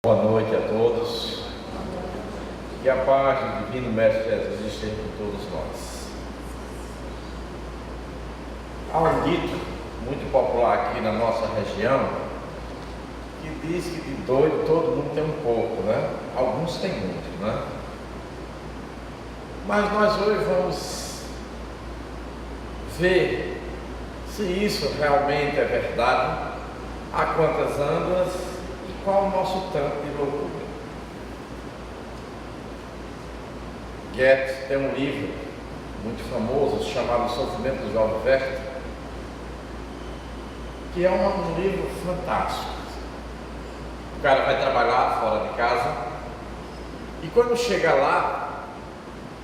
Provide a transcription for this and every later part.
Boa noite a todos. Que a paz do Divino Mestre Jesus esteja com todos nós. Há um dito muito popular aqui na nossa região que diz que de doido todo mundo tem um pouco, né? Alguns têm muito, né? Mas nós hoje vamos ver se isso realmente é verdade, há quantas andas e qual o nosso tanto de loucura. Goethe tem um livro muito famoso chamado Sofrimento do Jovem Werther, que é um livro fantástico. O cara vai trabalhar fora de casa e quando chega lá,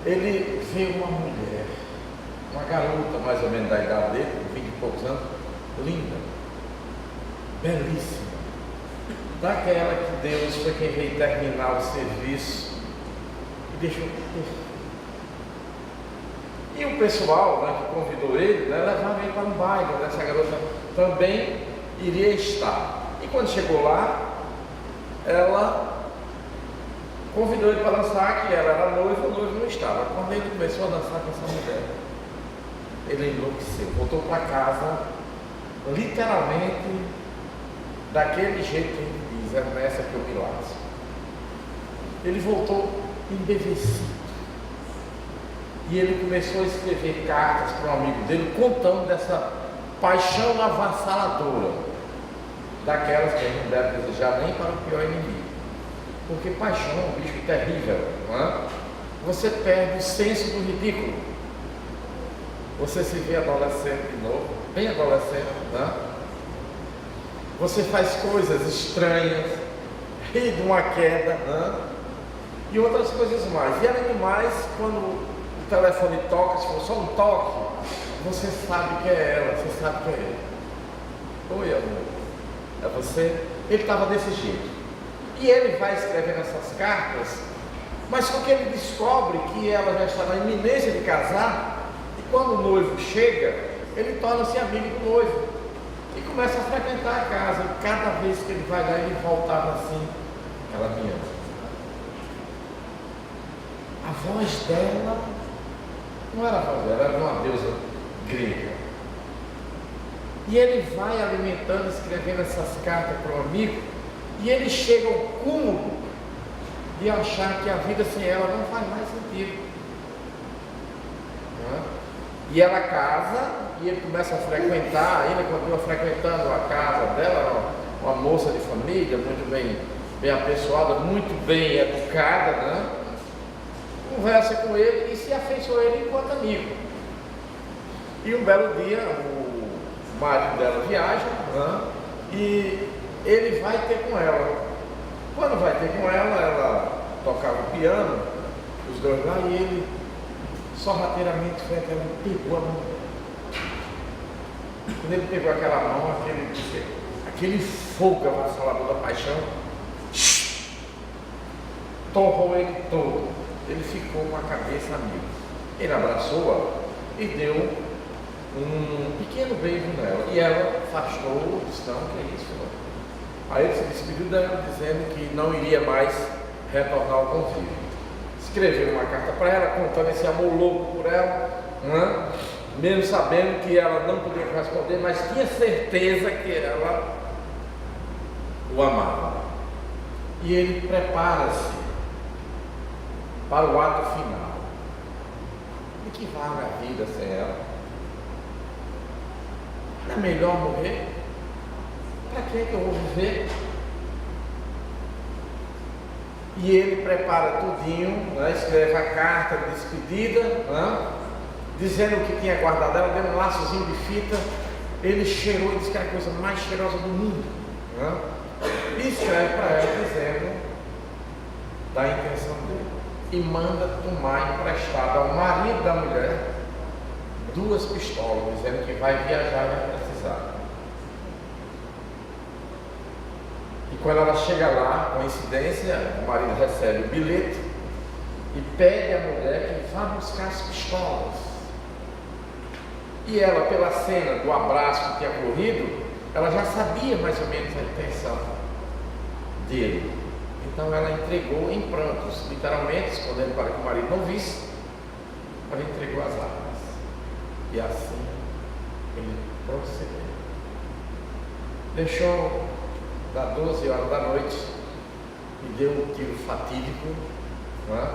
ele vê uma mulher, uma garota mais ou menos da idade dele, 20 e poucos anos, linda, belíssima, daquela que Deus foi quem veio terminar o serviço e deixou perfeito. E o pessoal, né, que convidou ele, né, levaram ele para um baile, onde essa garota também iria estar. E quando chegou lá, ela convidou ele para dançar, que ela era noiva, o noivo não estava. Quando ele começou a dançar com essa mulher, ele enlouqueceu, voltou para casa, literalmente, daquele jeito que ele diz, é nessa que eu me laço. Ele voltou embevecido. E ele começou a escrever cartas para um amigo dele, contando dessa paixão avassaladora, daquelas que a gente não deve desejar nem para o pior inimigo. Porque paixão é um bicho terrível, não é? Você perde o senso do ridículo. Você se vê adolescente de novo, bem adolescente, não é? Você faz coisas estranhas, ri de uma queda, não é? E outras coisas mais. E além do mais, quando o telefone toca, se for só um toque, você sabe que é ela, você sabe que é ele. Oi, amor, é você? Ele estava desse jeito. E ele vai escrevendo essas cartas, mas só que ele descobre que ela já está na iminência de casar, e quando o noivo chega, ele torna-se amigo do noivo e começa a frequentar a casa. E cada vez que ele vai lá, ele voltava assim, aquela minha. A voz dela não era a voz dela, era uma deusa grega. E ele vai alimentando, escrevendo essas cartas para o amigo, e ele chega ao cúmulo de achar que a vida sem ela não faz mais sentido. Não é? E ela casa, e ele começa a frequentar, ainda continua frequentando a casa dela, uma moça de família, muito bem apessoada, muito bem educada, né? Conversa com ele e se afeiçoa ele enquanto amigo. E um belo dia, o marido dela viaja, né? E ele vai ter com ela. Quando vai ter com ela, ela tocava o piano, os dois lá, e ele sorrateiramente foi até ela, pegou a mão. Quando ele pegou aquela mão, aquele fogo avassalador da paixão torrou ele todo. Ele ficou com a cabeça amiga. Ele abraçou-a e deu um pequeno beijo nela. E ela afastou, disse, não, que é isso? Aí ele se despediu dela, dizendo que não iria mais retornar ao convívio. Escreveu uma carta para ela, contando esse amor louco por ela, né? Mesmo sabendo que ela não podia corresponder, mas tinha certeza que ela o amava. E ele prepara-se para o ato final. E que vale a vida sem ela? Não é melhor morrer? Para que eu vou viver? E ele prepara tudinho, né? Escreve a carta de despedida, né? Dizendo o que tinha guardado ela, deu um laçozinho de fita. Ele cheirou e disse que era a coisa mais cheirosa do mundo, né? E escreve para ela dizendo da intenção dele. E manda tomar emprestado ao marido da mulher 2 pistolas, dizendo que vai viajar e vai precisar. E quando ela chega lá, coincidência, o marido recebe o bilhete e pede à mulher que vá buscar as pistolas. E ela, pela cena do abraço que tinha ocorrido, ela já sabia mais ou menos a intenção dele. Então ela entregou em prantos, literalmente, escondendo para que o marido não visse, ela entregou as armas. E assim ele procedeu. Deixou das 12 horas da noite e deu um tiro fatídico, né?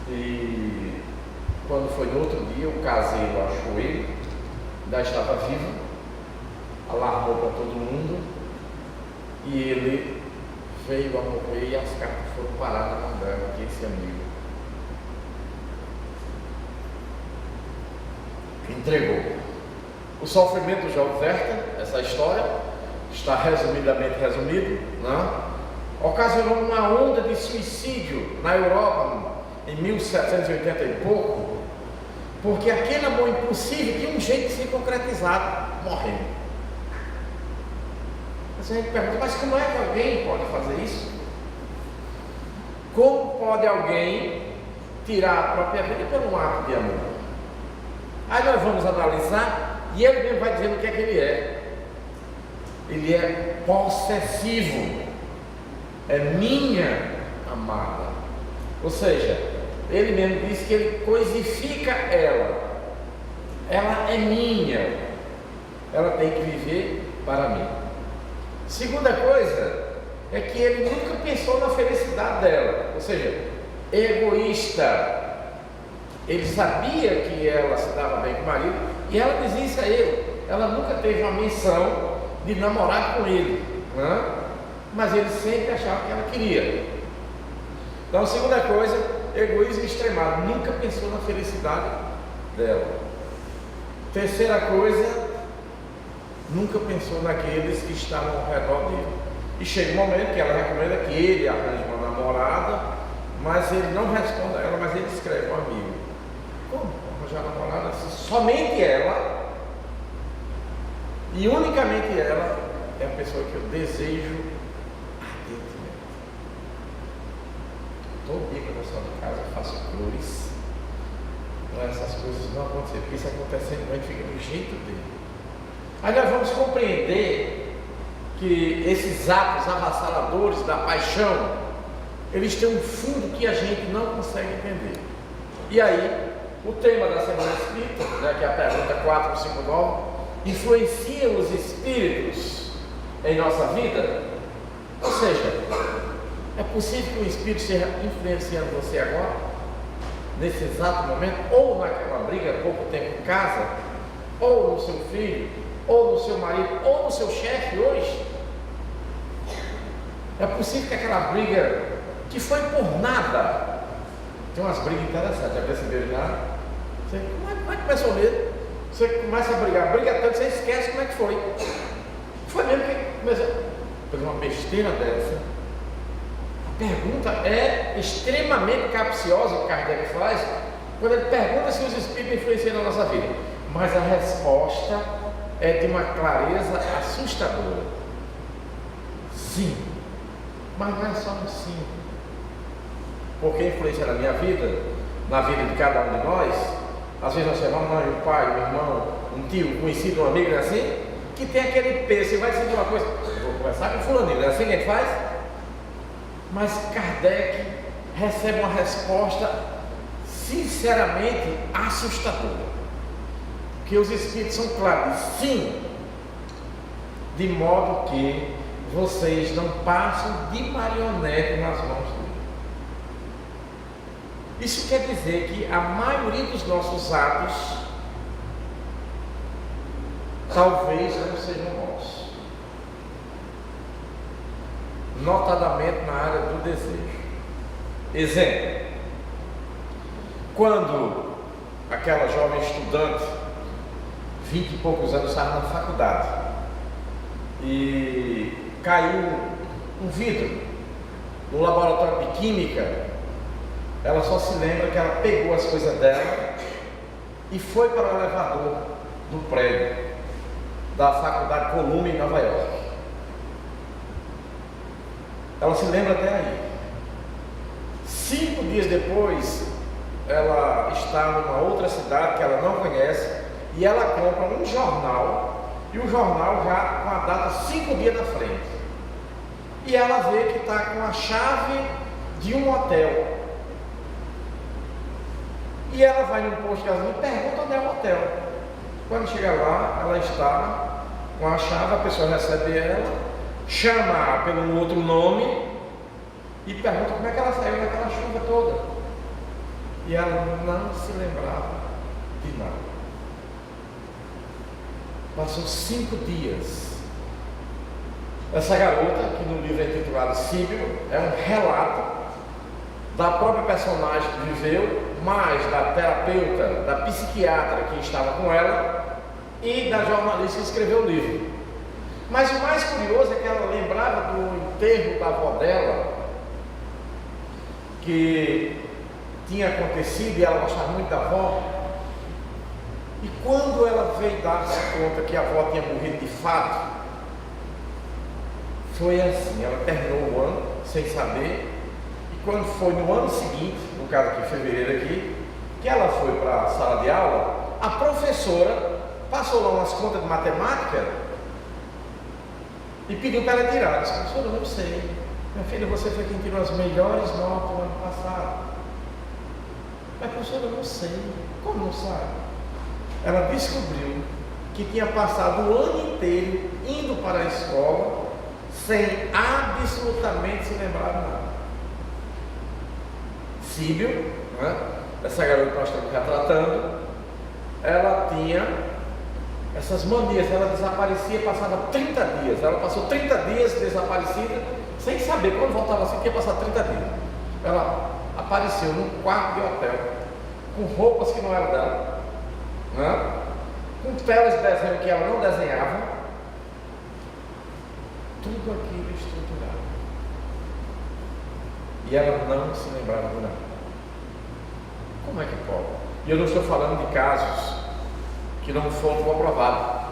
E quando foi no outro dia, o caseiro achou ele, ainda estava vivo, alarmou para todo mundo e ele veio a morrer e as cartas foram parar na mão dela, que esse amigo entregou. O sofrimento já oferta, essa história está resumidamente resumido, né? Ocasionou uma onda de suicídio na Europa em 1780 e pouco, porque aquele amor impossível tinha um jeito de se concretizar, morrendo. Mas a gente pergunta, mas como é que alguém pode fazer isso? Como pode alguém tirar a própria vida por um ato de amor? Aí nós vamos analisar e ele mesmo vai dizendo o que é que ele é. Ele é possessivo, é minha amada. Ou seja, ele mesmo diz que ele coisifica ela. Ela é minha, ela tem que viver para mim. Segunda coisa é que ele nunca pensou na felicidade dela, ou seja, egoísta. Ele sabia que ela se dava bem com o marido e ela dizia isso a ele. Ela nunca teve uma menção de namorar com ele, né? Mas ele sempre achava que ela queria. Então, segunda coisa, egoísmo extremado, nunca pensou na felicidade dela. Terceira coisa, nunca pensou naqueles que estavam ao redor dele. E chega um momento que ela recomenda que ele arranje uma namorada, mas ele não responde a ela, mas ele escreve um amigo. Como arranjar namorada se somente ela e unicamente ela é a pessoa que eu desejo ardentemente. Todo dia que eu saio de casa eu faço cruz para essas coisas não acontecerem, porque isso acontecendo, a gente fica do jeito dele. Aí nós vamos compreender que esses atos avassaladores da paixão, eles têm um fundo que a gente não consegue entender. E aí, o tema da semana espírita, né, que é a pergunta 459, influencia os espíritos em nossa vida? Ou seja, é possível que o espírito esteja influenciando você agora, nesse exato momento, ou naquela briga há pouco tempo em casa, ou no seu filho, ou no seu marido, ou no seu chefe hoje? É possível que aquela briga que foi por nada, tem umas brigas interessantes, já perceberam já? Você, como é que começou mesmo? Você começa a briga tanto, você esquece como é que foi. Foi mesmo que começou a fazer uma besteira dessa. A pergunta é extremamente capciosa, o Kardec faz, quando ele pergunta se os espíritos influenciam na nossa vida. Mas a resposta é de uma clareza assustadora. Sim. Mas não é só um sim. Porque influencia na minha vida, na vida de cada um de nós. Às vezes nós chamamos mãe, um pai, um irmão, um tio, um conhecido, um amigo, não é assim? Que tem aquele peso, você vai decidir uma coisa, eu vou conversar com fulaninho, não é assim que a gente faz? Mas Kardec recebe uma resposta sinceramente assustadora. Que os espíritos são claros, sim, de modo que vocês não passam de marionete nas mãos dele. Isso quer dizer que a maioria dos nossos atos talvez não sejam nossos, notadamente na área do desejo. Exemplo: quando aquela jovem estudante, 20 e poucos anos, estava na faculdade e caiu um vidro no laboratório de química, ela só se lembra que ela pegou as coisas dela e foi para o elevador do prédio da faculdade Columbia em Nova York. Ela se lembra até aí. 5 dias depois, ela está numa outra cidade que ela não conhece e ela compra um jornal, e o jornal já com a data 5 dias na frente. e ela vê que está com a chave de um hotel. E ela vai num posto de gasolina e pergunta onde é o hotel. Quando chega lá, ela está com a chave, a pessoa recebe ela, chama pelo outro nome e pergunta como é que ela saiu daquela chuva toda. E ela não se lembrava de nada. Passou 5 dias. Essa garota, que no livro é intitulado Síbio, é um relato da própria personagem que viveu, mais da terapeuta, da psiquiatra que estava com ela e da jornalista que escreveu o livro. Mas o mais curioso é que ela lembrava do enterro da avó dela, que tinha acontecido, e ela gostava muito da avó. E quando ela veio dar-se conta que a avó tinha morrido de fato, foi assim, ela terminou o ano sem saber, e quando foi no ano seguinte, no caso aqui, fevereiro aqui, que ela foi para a sala de aula, a professora passou lá umas contas de matemática e pediu para ela tirar. Disse: professora, eu não sei, minha filha, você foi quem tirou as melhores notas no ano passado. Mas professora, eu não sei. Como não sabe? Ela descobriu que tinha passado o ano inteiro indo para a escola sem absolutamente se lembrar de nada. Síbio, né? Essa garota que nós estamos retratando, ela tinha essas manias, ela desaparecia, passava 30 dias, ela passou 30 dias desaparecida, sem saber, quando voltava assim, que ia passar 30 dias. Ela apareceu num quarto de hotel, com roupas que não eram dela, né? Com telas de desenho que ela não desenhava, tudo aquilo estruturado. E ela não se lembrava de nada. Como é que pode? E eu não estou falando de casos que não foram comprovados.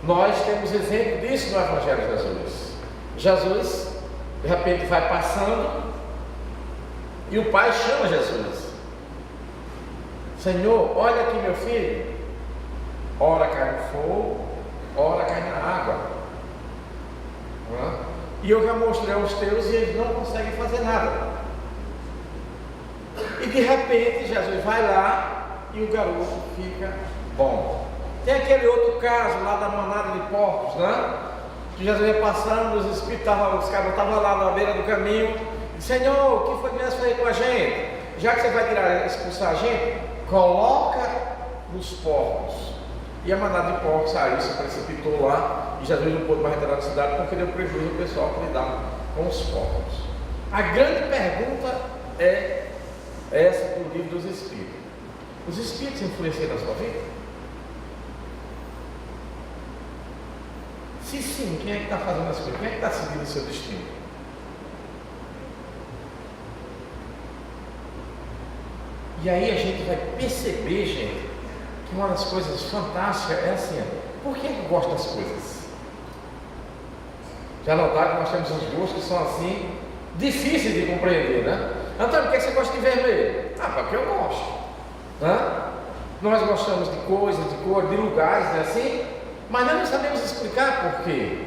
Nós temos exemplo disso no Evangelho de Jesus. Jesus, de repente, vai passando e o pai chama Jesus: Senhor, olha aqui meu filho. Ora cai no fogo, ora cai na água. E eu já mostrei aos teus e eles não conseguem fazer nada. E de repente Jesus vai lá e o garoto fica bom. Tem aquele outro caso lá da manada de porcos, né? Que Jesus ia passando, os espíritos os caras estavam lá na beira do caminho. Senhor, o que foi que viesse fazer com a gente? Já que você vai expulsar a gente, coloca nos porcos. E a manada de porcos saiu, se precipitou lá, e Jesus não pôde mais entrar na cidade porque deu prejuízo ao pessoal que lidava com os porcos. A grande pergunta é essa do livro dos Espíritos: os Espíritos influenciam na sua vida? Se sim, quem é que está fazendo as coisas? Quem é que está seguindo o seu destino? E aí a gente vai perceber, gente, que uma das coisas fantásticas é assim: por que eu gosto das coisas? Já notaram que nós temos uns gostos que são assim, difíceis de compreender, né? Antônio, por que você gosta de vermelho? Ah, porque eu gosto, né? Nós gostamos de coisas, de cor, de lugares, né, assim, mas nós não sabemos explicar por quê.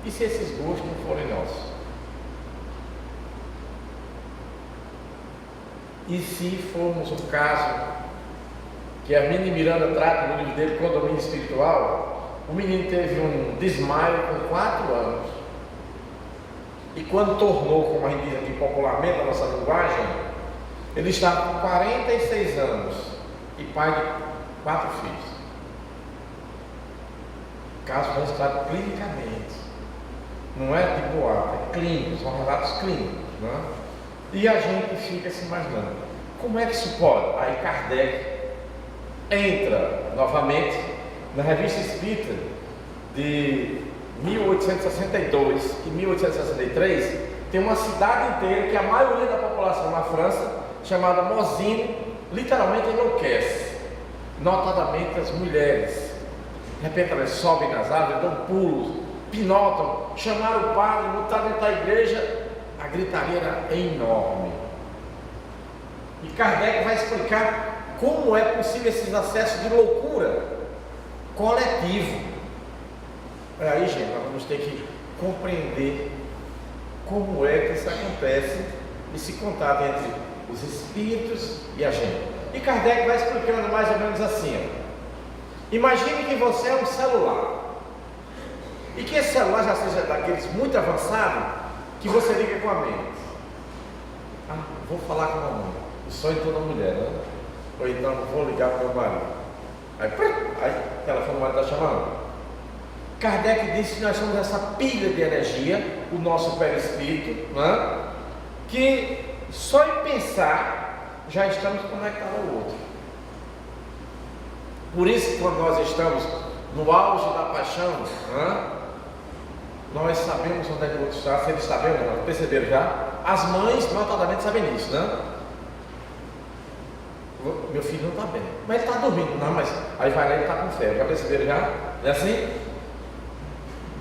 E se esses gostos não forem nossos? E se formos o caso que a Hermínia Miranda trata no livro dele, Condomínio Espiritual, o menino teve um desmaio com 4 anos. E quando tornou, como a gente diz aqui popularmente, a nossa linguagem, ele estava com 46 anos e pai de 4 filhos. Caso registrado clinicamente. Não é de boato, é clínico, são relatos clínicos, né? E a gente fica se imaginando, como é que isso pode? Aí Kardec entra novamente na Revista Espírita de 1862 e 1863, tem uma cidade inteira que a maioria da população na França, chamada Mosine, literalmente enlouquece, notadamente as mulheres. De repente elas sobem nas árvores, dão pulos, pinotam, chamaram o padre, botaram dentro da igreja. A gritaria era enorme. E Kardec vai explicar como é possível esses acessos de loucura coletivo. Aí, gente, nós vamos ter que compreender como é que isso acontece, esse contato entre os espíritos e a gente. E Kardec vai explicando mais ou menos assim, ó. Imagine que você é um celular, e que esse celular já seja daqueles muito avançado, que você liga com a mente. Ah, vou falar com a mamãe, o sonho de toda mulher, né? Ou então vou ligar para o meu marido. Aí o telefone, o marido está chamando. Kardec disse que nós somos essa pilha de energia, o nosso perispírito, né? Que só em pensar já estamos conectados ao outro. Por isso que quando nós estamos no auge da paixão, né? Nós sabemos onde é que o outro está, se ele está bem ou não. Perceberam já? As mães notadamente sabem disso, né? Meu filho não está bem, mas ele está dormindo, não, mas aí vai lá e ele está com febre. Já perceberam já? É assim?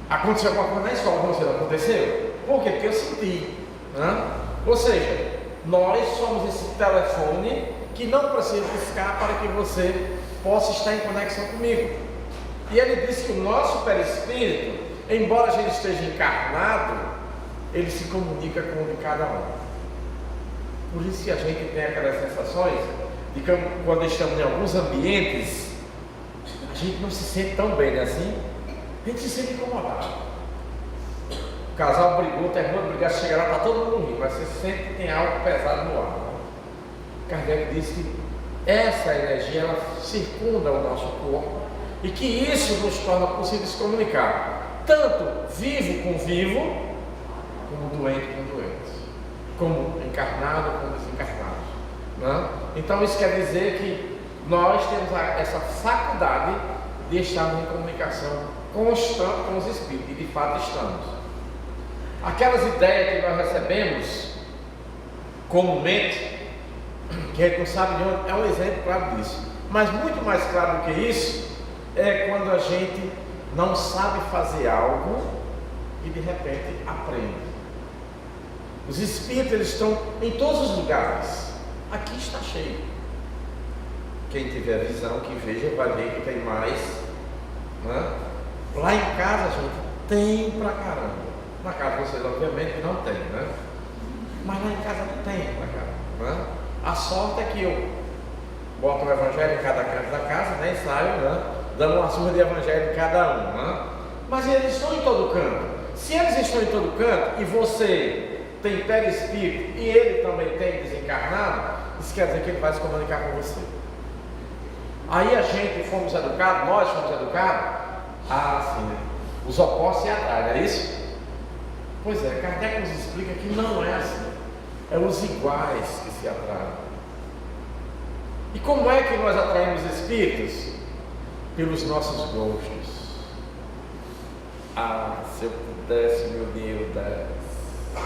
Aconteceu alguma coisa na escola, não aconteceu? Por quê? Porque eu senti, né? Ou seja, nós somos esse telefone que não precisa piscar para que você possa estar em conexão comigo. E ele disse que o nosso perispírito, embora a gente esteja encarnado, ele se comunica com o de cada um. Por isso que a gente tem aquelas sensações de que quando estamos em alguns ambientes, a gente não se sente tão bem, né? Assim, a gente se sente incomodado. O casal brigou, terminou de brigar, chega lá, está todo mundo rindo, mas você sente que tem algo pesado no ar. Né? Kardec disse que essa energia, ela circunda o nosso corpo e que isso nos torna possível se comunicar, tanto vivo com vivo, como doente com doente, como encarnado com desencarnado. Né? Então isso quer dizer que nós temos essa faculdade de estarmos em comunicação constante com os espíritos, e de fato estamos. Aquelas ideias que nós recebemos comumente, que a gente não sabe de onde, é um exemplo claro disso. Mas muito mais claro do que isso é quando a gente não sabe fazer algo e de repente aprende. Os espíritos, eles estão em todos os lugares. Aqui está cheio. Quem tiver visão, que veja, vai ver que tem mais, né? Lá em casa, gente, tem pra caramba. Na casa de vocês, obviamente, não tem, né? Mas lá em casa tem pra caramba, né? A sorte é que eu boto um evangelho em cada canto da casa, né? E saio, né? Dando uma surra de evangelho em cada um, né? Mas eles estão em todo canto. Se eles estão em todo canto e você tem perispírito e ele também tem desencarnado, isso quer dizer que ele vai se comunicar com você. Aí a gente fomos educados, nós fomos educados, sim, os opostos se atraem, não é isso? Pois é, Kardec nos explica que não é assim, é os iguais que se atraem. E como é que nós atraímos espíritos? Pelos nossos gostos. Se eu pudesse, meu dinheiro desse.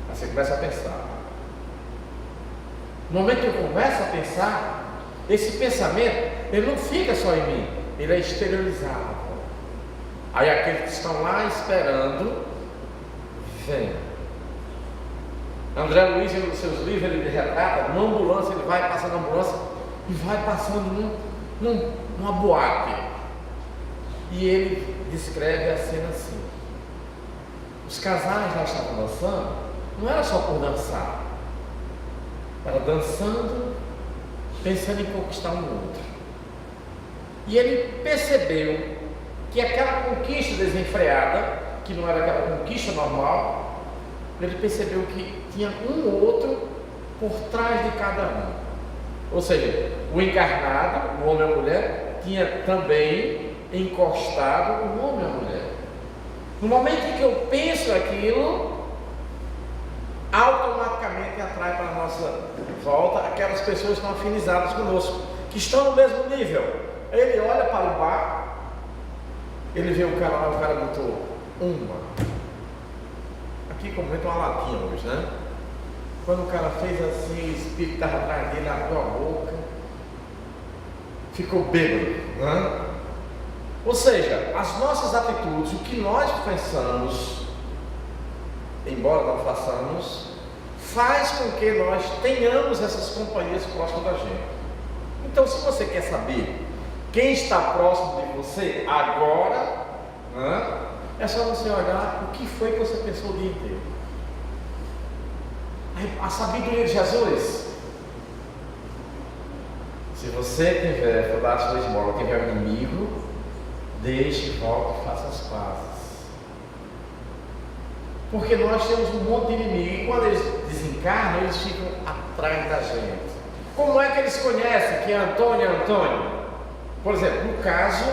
Aí você começa a pensar. No momento que eu começo a pensar, esse pensamento, ele não fica só em mim, ele é exteriorizado. Aí aqueles que estão lá esperando, vem. André Luiz, nos seus livros, ele retrata, numa ambulância, ele vai passando na ambulância e vai passando numa boate. E ele descreve a cena assim. Os casais lá estavam dançando, não era só por dançar, era dançando, pensando em conquistar um outro. E ele percebeu que aquela conquista desenfreada, que não era aquela conquista normal, ele percebeu que tinha um outro por trás de cada um. Ou seja, o encarnado, o homem e a mulher, tinha também encostado o homem e a mulher. No momento em que eu penso aquilo, automaticamente atrai para a nossa volta aquelas pessoas que estão afinizadas conosco, que estão no mesmo nível. Ele olha para o bar, ele vê o cara lá, o cara botou uma. Aqui comenta uma latinha hoje, né? Quando o cara fez assim, o espírito estava atrás dele, abriu a boca, ficou bêbado, né? Ou seja, as nossas atitudes, o que nós pensamos, embora não façamos, faz com que nós tenhamos essas companhias próximas da gente. Então, se você quer saber quem está próximo de você agora, né, É só você olhar o que foi que você pensou o dia inteiro. A sabedoria de Jesus. Se você tiver, for dar a sua esmola, tiver um inimigo, deixe, volte e faça as pazes. Porque nós temos um monte de inimigo e quando eles desencarnam, eles ficam atrás da gente. Como é que eles conhecem que Antônio é Antônio? Por exemplo, no caso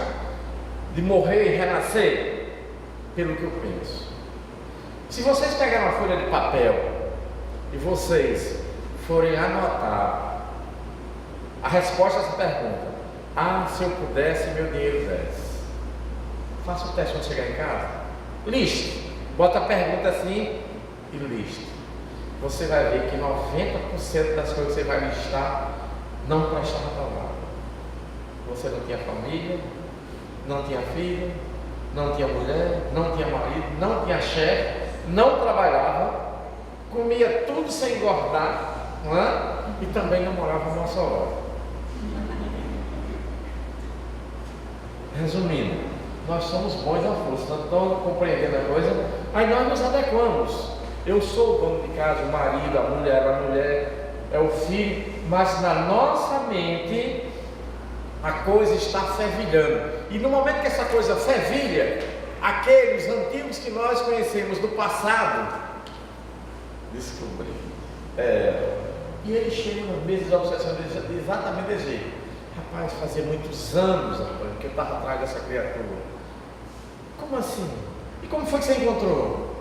de morrer e renascer, pelo que eu penso. Se vocês pegarem uma folha de papel e vocês forem anotar a resposta a essa pergunta: ah, se eu pudesse, meu dinheiro desse. Faça o teste quando chegar em casa. Liste. Bota a pergunta assim e liste. Você vai ver que 90% das coisas que você vai listar não prestava para nada. Você não tinha família, não tinha filho, não tinha mulher, não tinha marido, não tinha chefe, não trabalhava, comia tudo sem engordar, não é? E também não morava no Mossoró. Resumindo, nós somos bons à força, não estamos compreendendo a coisa, aí nós nos adequamos. Eu sou o dono de casa, o marido, a mulher é o filho, mas na nossa mente a coisa está fervilhando. E no momento que essa coisa fervilha, aqueles antigos que nós conhecemos do passado descobrem. E eles chegam nas mesas de obsessão exatamente desse jeito. Rapaz, fazia muitos anos, Antônio, que eu estava atrás dessa criatura. Como assim? E como foi que você encontrou?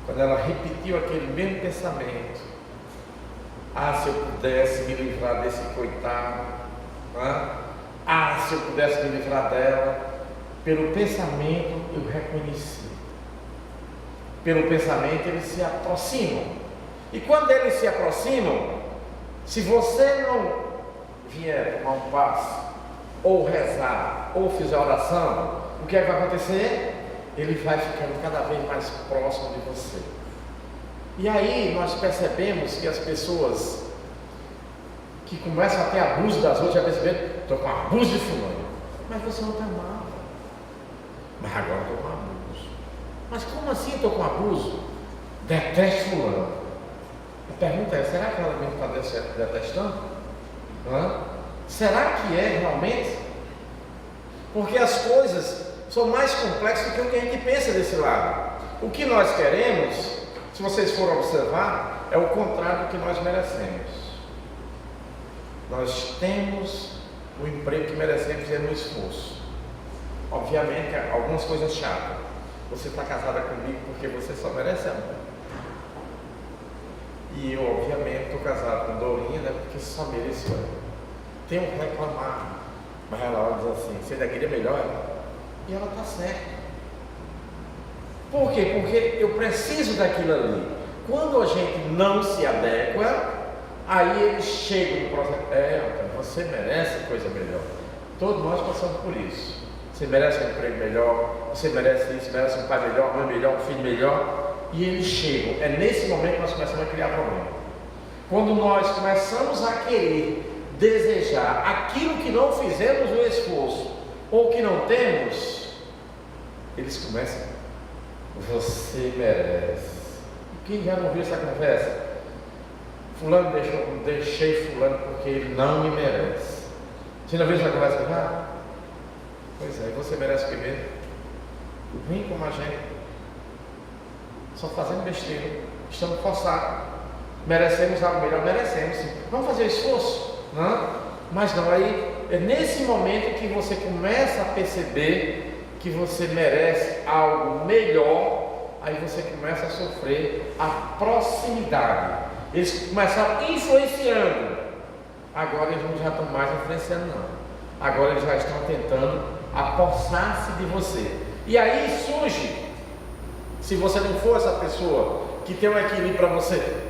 Quando ela repetiu aquele mesmo pensamento: ah, se eu pudesse me livrar desse coitado, ah, se eu pudesse me livrar dela. Pelo pensamento eu reconheci. Pelo pensamento eles se aproximam. E quando eles se aproximam, se você não vier tomar um passo, ou rezar, ou fizer oração, o que é que vai acontecer? Ele vai ficando cada vez mais próximo de você. E aí nós percebemos que as pessoas que começam a ter abuso das outras, já perceberam: estou com abuso de fulano. Mas você não está mal. Mas agora estou com abuso. Mas como assim estou com abuso? Detesto fulano. A pergunta é: será que ela mesmo está detestando? Será que é realmente? Porque as coisas são mais complexas do que a gente pensa desse lado. O que nós queremos, se vocês forem observar, é o contrário do que nós merecemos. Nós temos o emprego que merecemos e no esforço. Obviamente, algumas coisas chatas. Você está casada comigo porque você só merece amor. E eu, obviamente, estou casado com Dorinha, né, porque só mereço ela. Tenho que reclamar. Mas ela olha e diz assim: você ainda queria melhor? E ela está certa. Por quê? Porque eu preciso daquilo ali. Quando a gente não se adequa, aí eles chegam no processo: você merece coisa melhor. Todos nós passamos por isso. Você merece um emprego melhor, você merece isso, merece um pai melhor, uma mãe melhor, um filho melhor. E eles chegam. É nesse momento que nós começamos a criar problema. Quando nós começamos a querer desejar aquilo que não fizemos o esforço, ou que não temos, eles começam: você merece. Quem já não viu essa conversa? Fulano deixei fulano porque ele não me merece. Você não viu essa conversa? Pois é, e você merece o que mesmo? Vem como a gente, só fazendo besteira, estamos forçados. Merecemos algo melhor? Merecemos sim. Vamos fazer esforço? Não? Mas não, aí é nesse momento que você começa a perceber que você merece algo melhor, aí você começa a sofrer a proximidade. Eles começaram influenciando, agora eles não já estão mais influenciando não, agora eles já estão tentando apossar-se de você. E aí surge, se você não for essa pessoa que tem um equilíbrio para você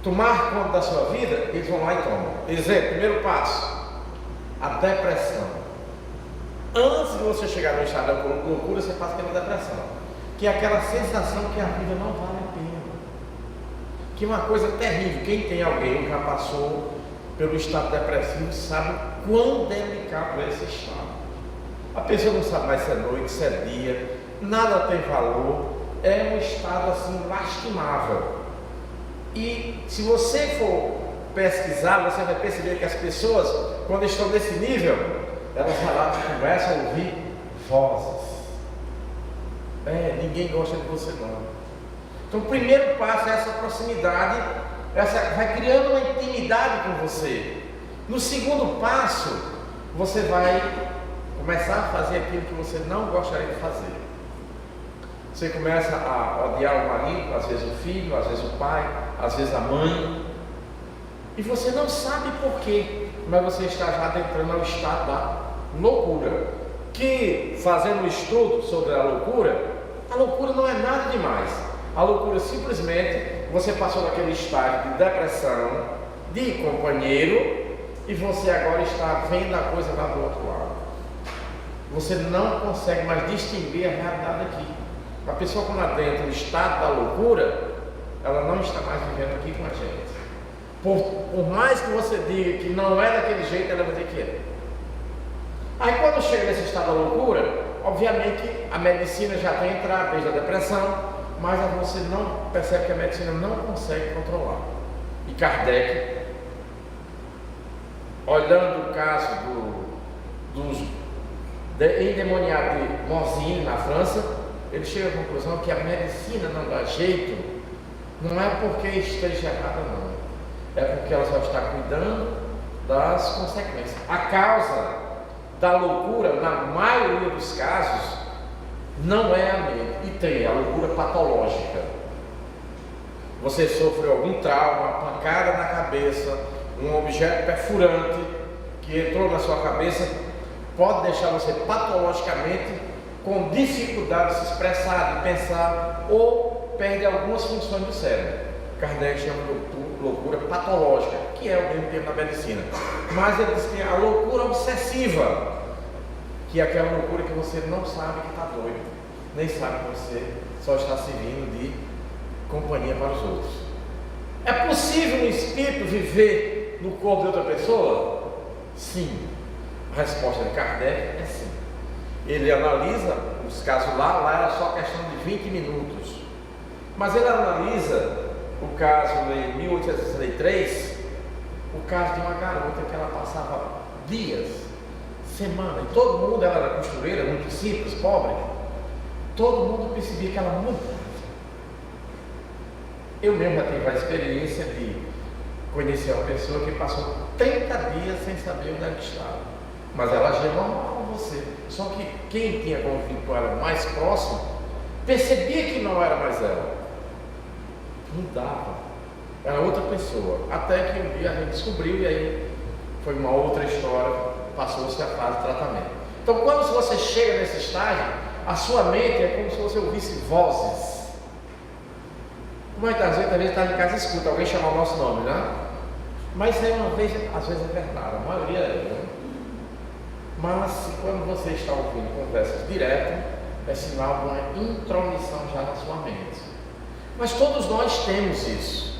tomar conta da sua vida, eles vão lá e tomam. Exemplo, primeiro passo: a depressão. Antes de você chegar no estado da loucura, você passa pela depressão, que é aquela sensação que a vida não vale a pena, que é uma coisa terrível. Quem tem alguém que já passou pelo estado depressivo sabe quão delicado é esse estado. A pessoa não sabe mais se é noite, se é dia, nada tem valor, é um estado assim lastimável. E se você for pesquisar, você vai perceber que as pessoas, quando estão nesse nível, elas começam a ouvir vozes. Ninguém gosta de você não. Então o primeiro passo é essa proximidade, vai criando uma intimidade com você. No segundo passo, você vai começar a fazer aquilo que você não gostaria de fazer. Você começa a odiar o marido, às vezes o filho, às vezes o pai, às vezes a mãe. E você não sabe por quê, mas você está já adentrando ao estado da loucura. Que, fazendo um estudo sobre a loucura não é nada demais. A loucura simplesmente, você passou daquele estágio de depressão, de companheiro, e você agora está vendo a coisa lá do outro lado. Você não consegue mais distinguir a realidade aqui. A pessoa, quando adentra o estado da loucura, ela não está mais vivendo aqui com a gente. Por mais que você diga que não é daquele jeito, ela vai dizer que é. Aí quando chega nesse estado da loucura, obviamente a medicina já tem entrado desde a depressão, mas você não percebe que a medicina não consegue controlar. E Kardec, olhando o caso dos endemoniados de Morzine na França, ele chega à conclusão que a medicina não dá jeito, não é porque esteja errada não, é porque ela só está cuidando das consequências. A causa da loucura, na maioria dos casos, não é a mente, e tem a loucura patológica. Você sofreu algum trauma, uma pancada na cabeça, um objeto perfurante que entrou na sua cabeça, pode deixar você patologicamente com dificuldade de se expressar, de pensar, ou perde algumas funções do cérebro. Kardec chama de loucura patológica, que é o mesmo termo da medicina. Mas ele diz que a loucura obsessiva, que é aquela loucura que você não sabe que está doido, nem sabe que você só está servindo de companhia para os outros. É possível um espírito viver no corpo de outra pessoa? Sim. A resposta de Kardec é sim. Ele analisa os casos lá era só questão de 20 minutos. Mas ele analisa o caso em 1863, o caso de uma garota que ela passava dias, semanas, e todo mundo, ela era costureira, muito simples, pobre, todo mundo percebia que ela mudava. Eu mesmo já tive a experiência de conhecer uma pessoa que passou 30 dias sem saber onde ela estava, mas ela agia normal com você. Só que quem tinha convivido com ela mais próximo percebia que não era mais ela, mudava, era outra pessoa, até que um dia a gente descobriu, e aí foi uma outra história, passou-se a fase de tratamento. Então quando você chega nesse estágio, a sua mente é como se você ouvisse vozes. Muitas vezes, também está em casa e escuta alguém chamar o nosso nome, né? Mas isso aí uma vez, às vezes é verdade, a maioria é, né? Mas quando você está ouvindo conversas diretas, é sinal de uma intromissão já na sua mente. Mas todos nós temos isso.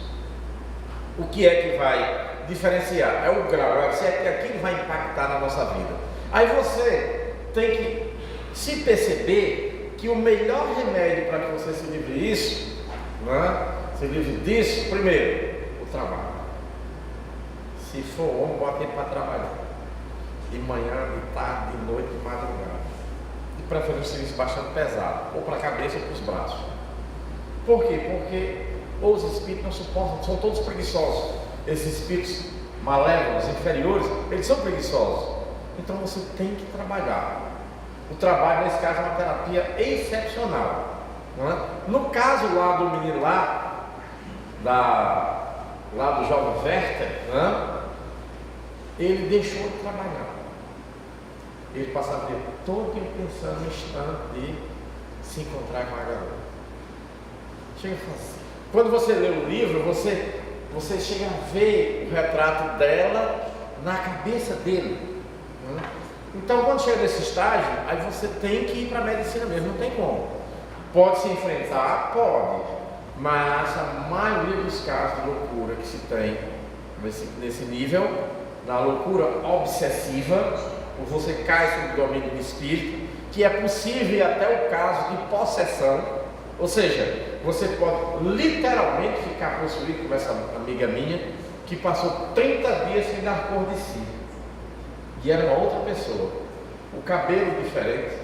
O que é que vai diferenciar? É o grau, se é que aquilo vai impactar na nossa vida. Aí você tem que se perceber que o melhor remédio para que você se livre disso, né? Se livre disso, primeiro, o trabalho. Se for homem, bota ele para trabalhar. De manhã, de tarde, de noite, de madrugada. De preferência um serviço bastante pesado, ou para a cabeça ou para os braços. Por quê? Porque os espíritos não suportam, são todos preguiçosos. Esses espíritos malévolos, inferiores, eles são preguiçosos. Então você tem que trabalhar. O trabalho, nesse caso, é uma terapia excepcional. Não é? No caso lá do menino lá do jovem Werther, né? Ele deixou de trabalhar. Ele passava o tempo todo pensando no instante de se encontrar com a garota. Chega a falar assim. Quando você lê o livro, você chega a ver o retrato dela na cabeça dele. Né? Então, quando chega nesse estágio, aí você tem que ir para a medicina mesmo, não tem como. Pode se enfrentar? Pode. Mas a maioria dos casos de loucura que se tem nesse nível, da loucura obsessiva, ou você cai sob o domínio do espírito, que é possível ir até o caso de possessão, ou seja, você pode literalmente ficar possuído, como essa amiga minha, que passou 30 dias sem dar cor de si, e era uma outra pessoa, o cabelo diferente,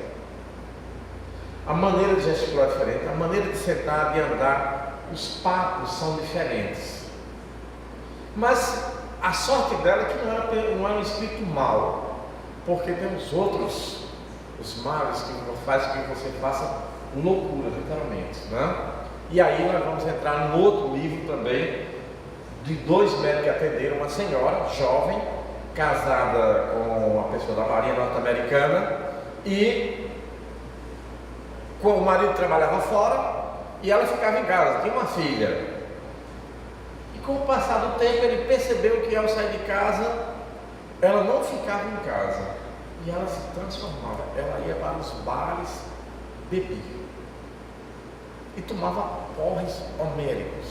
a maneira de gesticular diferente, a maneira de sentar, de andar, os papos são diferentes. Mas a sorte dela é que não era um espírito mau, porque tem os outros, os males que faz com que você faça loucura, literalmente, né? E aí nós vamos entrar num outro livro também, de 2 médicos que atenderam uma senhora jovem, casada com uma pessoa da Marinha Norte-Americana, e o marido trabalhava fora e ela ficava em casa, tinha uma filha. E com o passar do tempo ele percebeu que ao sair de casa, ela não ficava em casa e ela se transformava, ela ia para os bares beber e tomava porres homéricos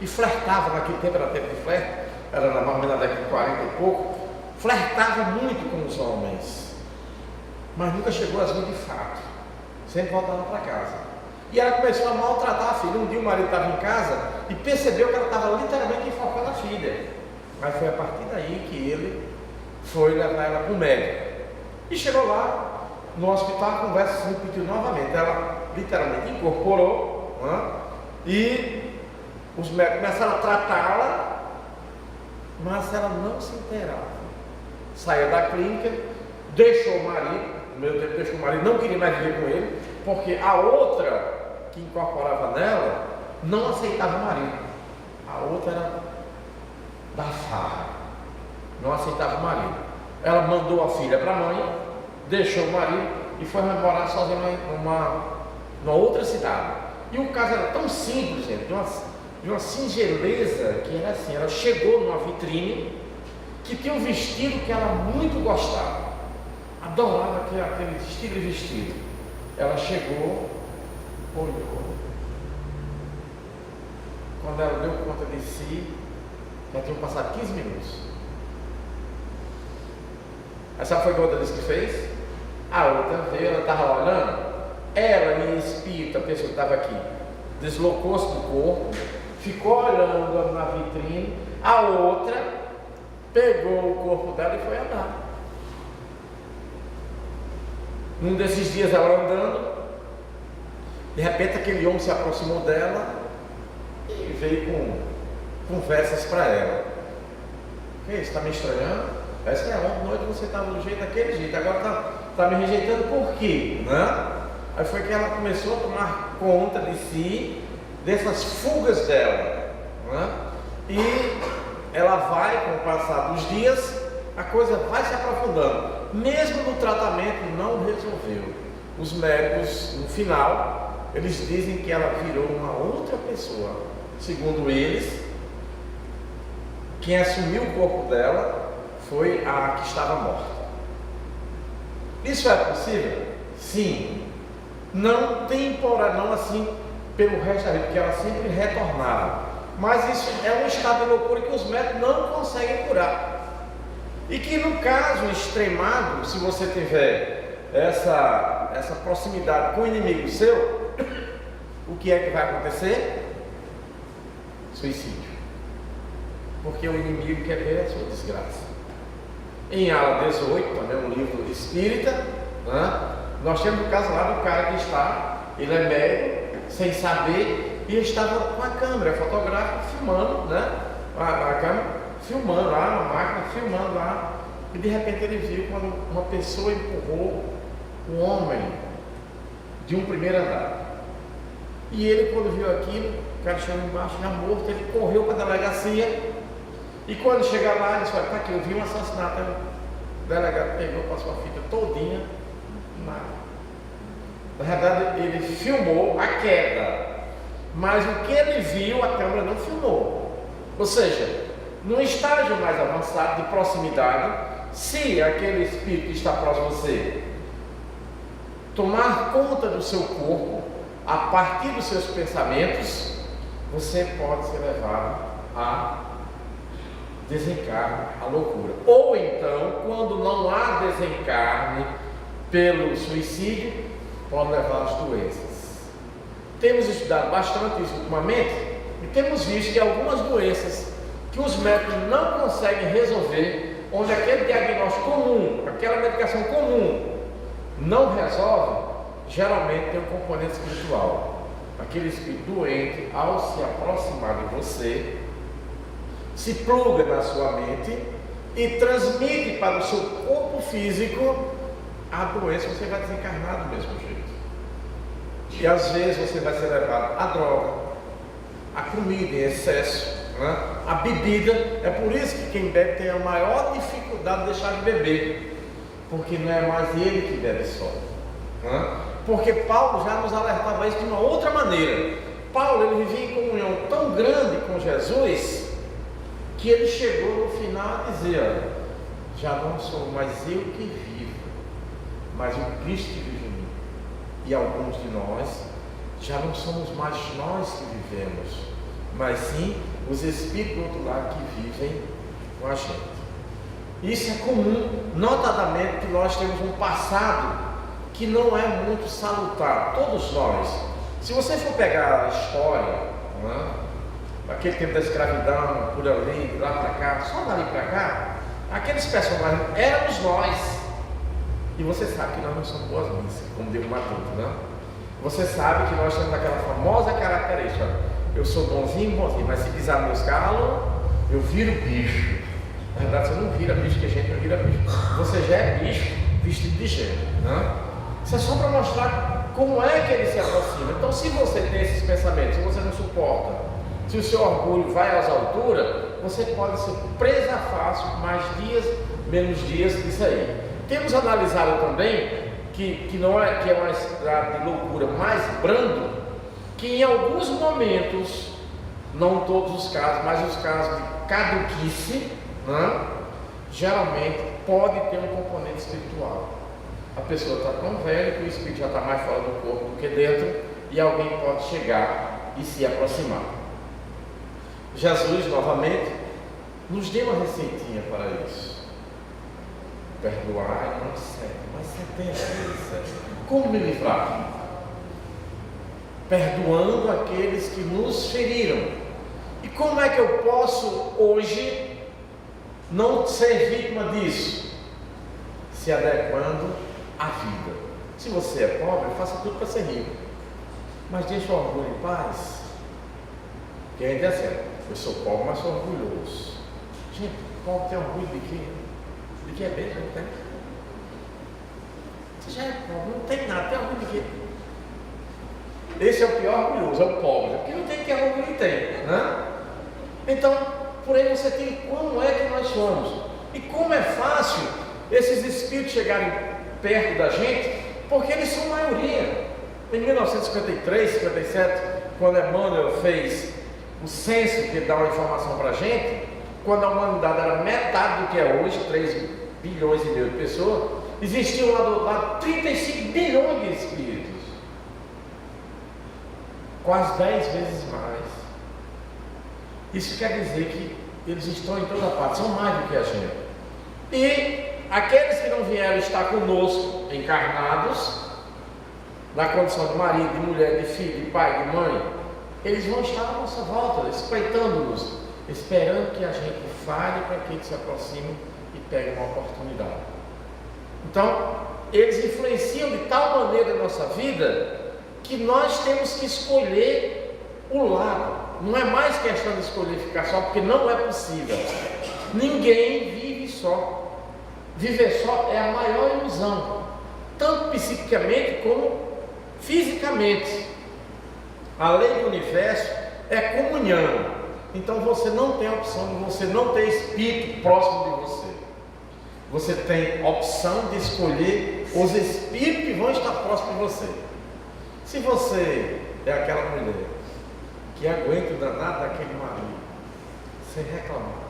e flertava. Naquele tempo era tempo de flerte, era mais ou menos na década de 40 e pouco, flertava muito com os homens, mas nunca chegou às ruas de fato, sempre voltava para casa. E ela começou a maltratar a filha. Um dia o marido estava em casa e percebeu que ela estava literalmente enforcando a filha. Mas foi a partir daí que ele foi levar ela para o médico. E chegou lá no hospital, a conversa se repetiu novamente. Ela literalmente incorporou, né? E os médicos começaram a tratá-la, mas ela não se inteirava. Saiu da clínica, deixou o marido, no meio tempo deixou o marido, não queria mais viver com ele, porque a outra que incorporava nela não aceitava o marido. A outra era da farra, não aceitava o marido. Ela mandou a filha para a mãe, deixou o marido e foi morar sozinha numa outra cidade. E o caso era tão simples, gente, de uma singeleza, que era assim: ela chegou numa vitrine que tinha um vestido que ela muito gostava, adorava aquele estilo de vestido. Ela chegou, olhou, quando ela deu conta de si, já tinham passado 15 minutos. Aí sabe o que a outra disse que fez? A outra veio, ela estava olhando, ela em espírito, a pessoa que estava aqui, deslocou-se do corpo, ficou olhando na vitrine, a outra pegou o corpo dela e foi andar. Num desses dias ela andando, de repente aquele homem se aproximou dela e veio com conversas para ela. O que é isso? Está me estranhando? Essa é ontem noite você estava do jeito daquele jeito, agora está me rejeitando por quê? Né? Aí foi que ela começou a tomar conta de si, dessas fugas dela, né? E ela vai, com o passar dos dias, a coisa vai se aprofundando. Mesmo no tratamento não resolveu. Os médicos, no final, eles dizem que ela virou uma outra pessoa. Segundo eles, quem assumiu o corpo dela foi a que estava morta. Isso é possível? Sim. Não temporário, não assim pelo resto da vida, porque ela sempre retornava. Mas isso é um estado de loucura que os médicos não conseguem curar. E que no caso extremado, se você tiver essa proximidade com o inimigo seu, o que é que vai acontecer? Suicídio. Porque o inimigo quer ver a sua desgraça. Em Ala 18, também um livro espírita, né? Nós temos o caso lá do cara que está, ele é médico, sem saber, e estava com a câmera fotográfica filmando, né? A câmera filmando lá, uma máquina filmando lá, e de repente ele viu quando uma pessoa empurrou um homem de um primeiro andar. E ele, quando viu aquilo, o cara chegou embaixo, já morto, ele correu para a delegacia, e quando chegar lá, ele disse: tá aqui, eu vi um assassinato. O delegado pegou, passou a fita todinha, nada. Na verdade, ele filmou a queda, mas o que ele viu, a câmera não filmou. Ou seja, num estágio mais avançado de proximidade, se aquele espírito que está próximo de você tomar conta do seu corpo, a partir dos seus pensamentos, você pode ser levado a desencarne, a loucura. Ou então, quando não há desencarne, pelo suicídio, pode levar às doenças. Temos estudado bastante isso ultimamente e temos visto que algumas doenças que os médicos não conseguem resolver, onde aquele diagnóstico comum, aquela medicação comum não resolve, geralmente tem um componente espiritual. Aquele espírito doente, ao se aproximar de você, se pluga na sua mente e transmite para o seu corpo físico a doença. Você vai desencarnar do mesmo jeito. E às vezes você vai ser levado à droga, à comida em excesso, né? À bebida. É por isso que quem bebe tem a maior dificuldade de deixar de beber, porque não é mais ele que bebe só, né? Porque Paulo já nos alertava isso de uma outra maneira. Paulo, ele vivia em comunhão tão grande com Jesus, que ele chegou no final a dizer: olha, já não sou mais eu que vivo, mas o Cristo que vive em mim. E alguns de nós já não somos mais nós que vivemos, mas sim os espíritos do outro lado que vivem com a gente. Isso é comum, notadamente que nós temos um passado que não é muito salutar, todos nós. Se você for pegar a história, né, aquele tempo da escravidão, por ali, de lá para cá, só dali para cá, aqueles personagens éramos nós. E você sabe que nós não somos boas missas, como digo Matuto, né? Você sabe que nós temos aquela famosa característica: eu sou bonzinho, mas se pisar meus calos, eu viro bicho. Na verdade, você não vira bicho, que a gente não vira bicho. Você já é bicho vestido de gente, né? Isso é só para mostrar como é que ele se aproxima. Então, se você tem esses pensamentos, se você não suporta, se o seu orgulho vai às alturas, você pode ser presa fácil, mais dias, menos dias disso aí. Temos analisado também que não é, que é uma estrada de loucura mais brando, que em alguns momentos, não todos os casos, mas os casos de caduquice, né, geralmente pode ter um componente espiritual. A pessoa está tão velha que o espírito já está mais fora do corpo do que dentro, e alguém pode chegar e se aproximar. Jesus, novamente, nos deu uma receitinha para isso. Perdoar não 7, mas 70 vezes 7. Como me livrar? Perdoando aqueles que nos feriram. E como é que eu posso hoje não ser vítima disso? Se adequando à vida. Se você é pobre, faça tudo para ser rico, mas deixa o orgulho em paz. Porque a gente é assim: eu sou pobre, mas sou orgulhoso. Gente, pobre tem orgulho de quê? De que é bem, não tem. Você já é pobre, não tem nada, tem orgulho de quê? Esse é o pior orgulhoso, é o pobre, porque não tem que orgulho e tem, né? Então, por aí você tem como é que nós somos, e como é fácil esses espíritos chegarem perto da gente, porque eles são maioria. Em 1953, 57, quando Emmanuel fez o censo, que dá uma informação para a gente, quando a humanidade era metade do que é hoje, 3 bilhões e meio de pessoas, existiam lá do outro lado 35 bilhões de espíritos, quase 10 vezes mais. Isso quer dizer que eles estão em toda parte, são mais do que a gente. E aqueles que não vieram estar conosco, encarnados, na condição de marido, de mulher, de filho, de pai, de mãe, eles vão estar à nossa volta, espreitando-nos, esperando que a gente fale para que eles se aproximem e peguem uma oportunidade. Então, eles influenciam de tal maneira a nossa vida que nós temos que escolher o lado. Não é mais questão de escolher ficar só, porque não é possível. Ninguém vive só. Viver só é a maior ilusão, tanto psiquicamente como fisicamente. A lei do universo é comunhão. Então você não tem a opção de você não ter espírito próximo de você. Você tem a opção de escolher os espíritos que vão estar próximos de você. Se você é aquela mulher que aguenta o danado daquele marido, sem reclamar,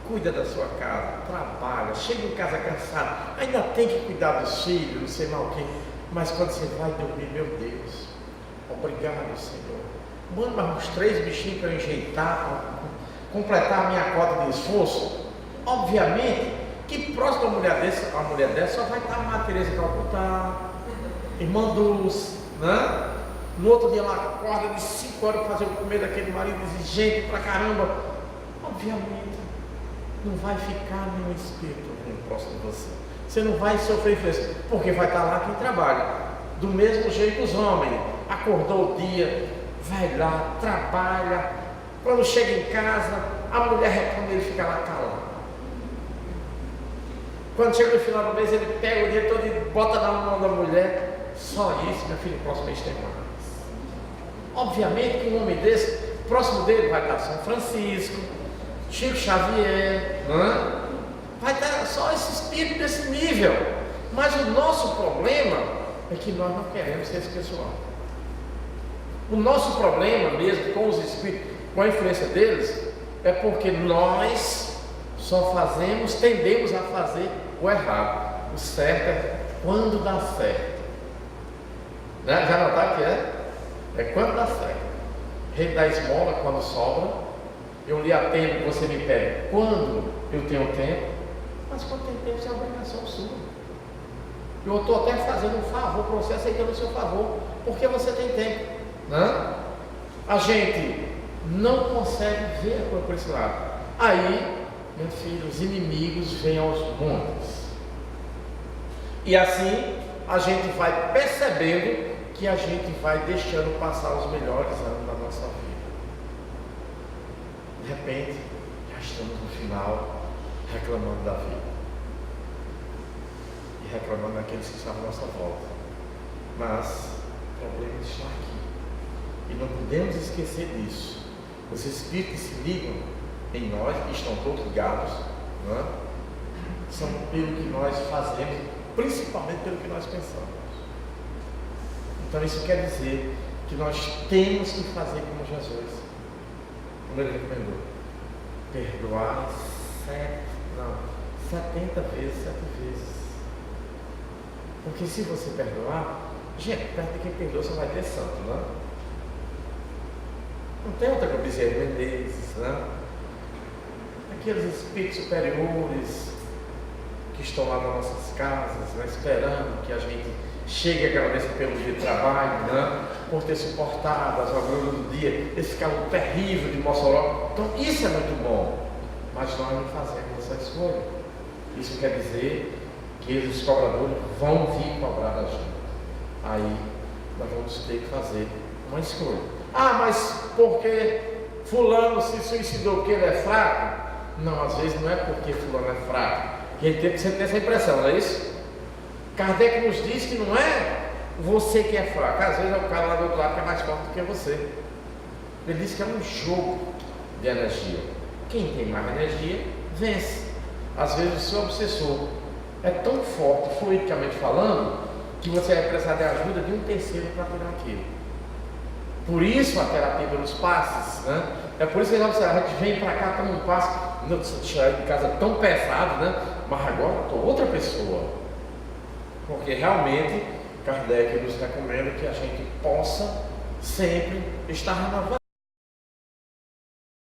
cuida da sua casa, trabalha, chega em casa cansado, ainda tem que cuidar dos filhos, não sei mal quem, mas quando você vai dormir, meu Deus, obrigado, Senhor, manda mais uns 3 bichinhos para eu enjeitar, para completar a minha cota de esforço. Obviamente Que próximo a mulher dessa só vai estar a Madre Teresa de Calcutá, Irmã Dulce, né? No outro dia ela acorda de 5 horas para fazer o comer daquele marido exigente pra caramba. Obviamente, não vai ficar nenhum espírito próximo de você. Você não vai sofrer influência, porque vai estar lá quem trabalha. Do mesmo jeito os homens, acordou o dia, vai lá, trabalha. Quando chega em casa, a mulher reclama, ele fica lá calado. Quando chega no final do mês, ele pega o dia todo e bota na mão da mulher. Só isso, meu filho, próximo mês tem mais. Obviamente que um homem desse, próximo dele vai estar São Francisco, Chico Xavier, né? Vai estar só esse espírito desse nível. Mas o nosso problema é que nós não queremos ser esse pessoal. O nosso problema mesmo com os espíritos, com a influência deles, é porque nós só tendemos a fazer o errado. O certo é quando dá certo. Né? Já notaram que é? É quando dá certo. Rei da esmola quando sobra. Eu lhe atendo, você me pede quando eu tenho tempo. Mas quando tem tempo, isso é obrigação sua. Eu estou até fazendo um favor para você, aceitando o seu favor, porque você tem tempo. Né? A gente não consegue ver a coisa por esse lado. Aí, meu filho, os inimigos vêm aos montes. E assim, a gente vai percebendo que a gente vai deixando passar os melhores anos da nossa vida. De repente, já estamos no final, reclamando da vida. E reclamando daqueles que estão à nossa volta. Mas o problema está aqui. E não podemos esquecer disso. Os espíritos que se ligam em nós, que estão todos ligados, não é? São pelo que nós fazemos, principalmente pelo que nós pensamos. Então isso quer dizer que nós temos que fazer como Jesus, como ele recomendou, perdoar 70 vezes, 7 vezes. Porque se você perdoar, gente, perto de quem perdoa você vai ter santo, não é? Não tem outra que o Bezerra Menezes, né? Aqueles espíritos superiores que estão lá nas nossas casas, né, esperando que a gente chegue e agradeça pelo dia de trabalho, né, por ter suportado as agruras do dia, esse calor terrível de Mossoró. Então isso é muito bom, mas nós não fazemos essa escolha. Isso quer dizer que eles, os cobradores, vão vir cobrar da gente. Aí nós vamos ter que fazer uma escolha. Ah, mas porque fulano se suicidou porque ele é fraco? Não, às vezes não é porque fulano é fraco. Que ele tem sempre essa impressão, não é isso? Kardec nos diz que não é você que é fraco. Às vezes é o cara lá do outro lado que é mais forte do que você. Ele diz que é um jogo de energia. Quem tem mais energia, vence. Às vezes o seu obsessor é tão forte, fluidicamente falando, que você vai precisar de ajuda de um terceiro para tirar aquilo. Por isso a terapia pelos passes, né? É por isso que a gente vem para cá, toma um passe, não sair de casa tão pesado, né? Mas agora eu estou outra pessoa. Porque realmente Kardec nos recomenda que a gente possa sempre estar renovando.